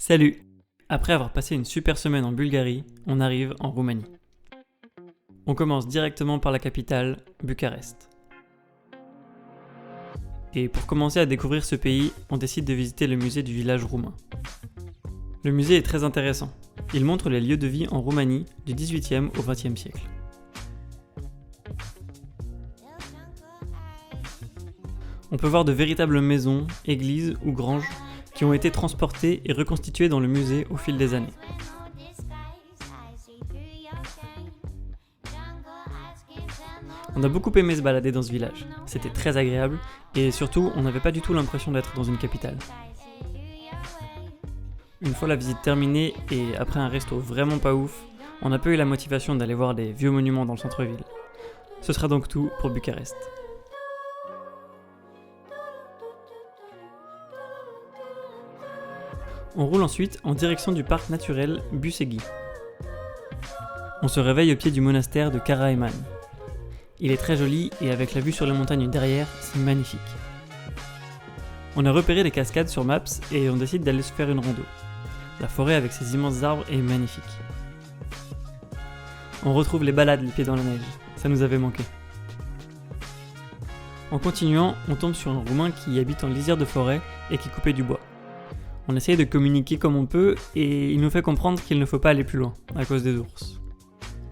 Salut! Après avoir passé une super semaine en Bulgarie, on arrive en Roumanie. On commence directement par la capitale, Bucarest. Et pour commencer à découvrir ce pays, on décide de visiter le musée du village roumain. Le musée est très intéressant. Il montre les lieux de vie en Roumanie du XVIIIe au XXe siècle. On peut voir de véritables maisons, églises ou granges qui ont été transportées et reconstituées dans le musée au fil des années. On a beaucoup aimé se balader dans ce village, c'était très agréable et surtout on n'avait pas du tout l'impression d'être dans une capitale. Une fois la visite terminée et après un resto vraiment pas ouf, on n'a pas eu la motivation d'aller voir des vieux monuments dans le centre-ville. Ce sera donc tout pour Bucarest. On roule ensuite en direction du parc naturel Büszegi. On se réveille au pied du monastère de Karaman. Il est très joli et avec la vue sur les montagnes derrière, c'est magnifique. On a repéré les cascades sur Maps et on décide d'aller se faire une rando. La forêt avec ses immenses arbres est magnifique. On retrouve les balades les pieds dans la neige, ça nous avait manqué. En continuant, on tombe sur un Roumain qui habite en lisière de forêt et qui coupait du bois. On essaye de communiquer comme on peut et il nous fait comprendre qu'il ne faut pas aller plus loin à cause des ours.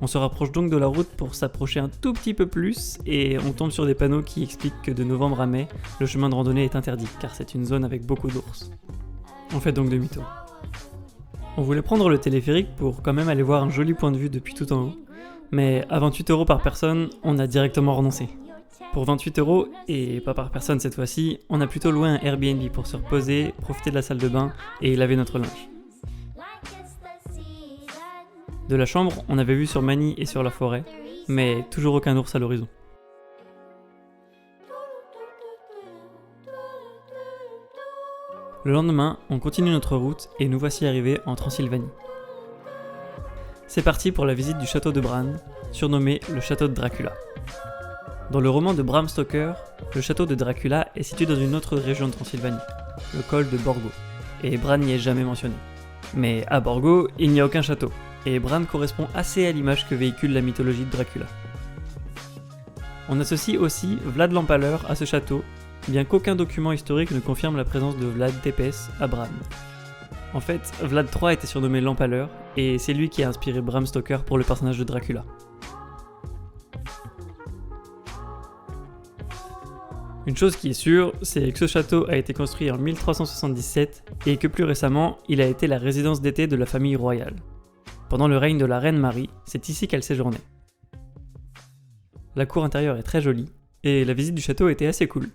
On se rapproche donc de la route pour s'approcher un tout petit peu plus et on tombe sur des panneaux qui expliquent que de novembre à mai, le chemin de randonnée est interdit car c'est une zone avec beaucoup d'ours. On fait donc demi-tour. On voulait prendre le téléphérique pour quand même aller voir un joli point de vue depuis tout en haut, mais à 28€ par personne, on a directement renoncé. Pour 28€, et pas par personne cette fois-ci, on a plutôt loué un Airbnb pour se reposer, profiter de la salle de bain et laver notre linge. De la chambre, on avait vu sur Mani et sur la forêt, mais toujours aucun ours à l'horizon. Le lendemain, on continue notre route et nous voici arrivés en Transylvanie. C'est parti pour la visite du château de Bran, surnommé le château de Dracula. Dans le roman de Bram Stoker, le château de Dracula est situé dans une autre région de Transylvanie, le col de Borgo, et Bran n'y est jamais mentionné. Mais à Borgo, il n'y a aucun château, et Bran correspond assez à l'image que véhicule la mythologie de Dracula. On associe aussi Vlad l'Empaleur à ce château, bien qu'aucun document historique ne confirme la présence de Vlad Tepes à Bran. En fait, Vlad III était surnommé l'Empaleur, et c'est lui qui a inspiré Bram Stoker pour le personnage de Dracula. Une chose qui est sûre, c'est que ce château a été construit en 1377 et que plus récemment, il a été la résidence d'été de la famille royale. Pendant le règne de la reine Marie, c'est ici qu'elle séjournait. La cour intérieure est très jolie et la visite du château était assez cool.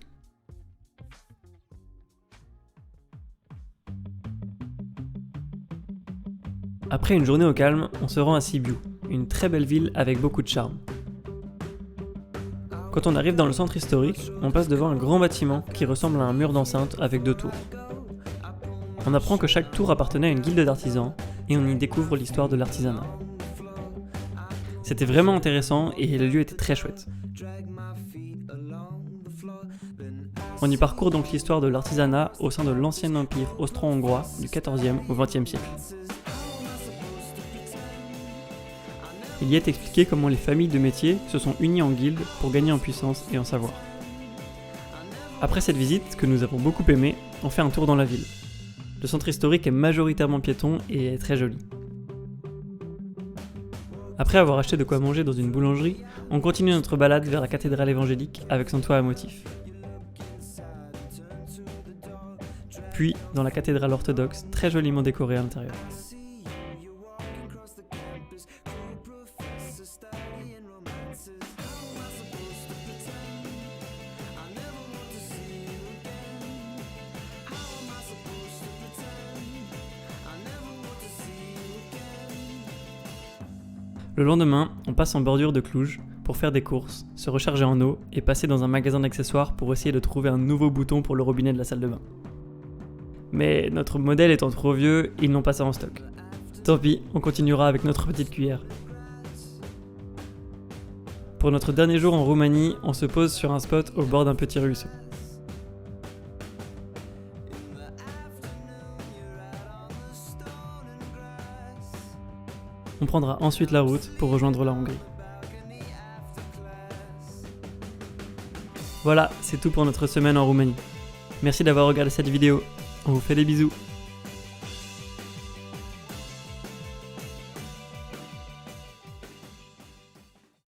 Après une journée au calme, on se rend à Sibiu, une très belle ville avec beaucoup de charme. Quand on arrive dans le centre historique, on passe devant un grand bâtiment qui ressemble à un mur d'enceinte avec 2 tours. On apprend que chaque tour appartenait à une guilde d'artisans et on y découvre l'histoire de l'artisanat. C'était vraiment intéressant et le lieu était très chouette. On y parcourt donc l'histoire de l'artisanat au sein de l'ancien empire austro-hongrois du XIVe au XXe siècle. Il y est expliqué comment les familles de métiers se sont unies en guildes pour gagner en puissance et en savoir. Après cette visite, que nous avons beaucoup aimée, on fait un tour dans la ville. Le centre historique est majoritairement piéton et est très joli. Après avoir acheté de quoi manger dans une boulangerie, on continue notre balade vers la cathédrale évangélique avec son toit à motifs. Puis dans la cathédrale orthodoxe, très joliment décorée à l'intérieur. Le lendemain, on passe en bordure de Cluj pour faire des courses, se recharger en eau et passer dans un magasin d'accessoires pour essayer de trouver un nouveau bouton pour le robinet de la salle de bain. Mais notre modèle étant trop vieux, ils n'ont pas ça en stock. Tant pis, on continuera avec notre petite cuillère. Pour notre dernier jour en Roumanie, on se pose sur un spot au bord d'un petit ruisseau. On prendra ensuite la route pour rejoindre la Hongrie. Voilà, c'est tout pour notre semaine en Roumanie. Merci d'avoir regardé cette vidéo. On vous fait des bisous.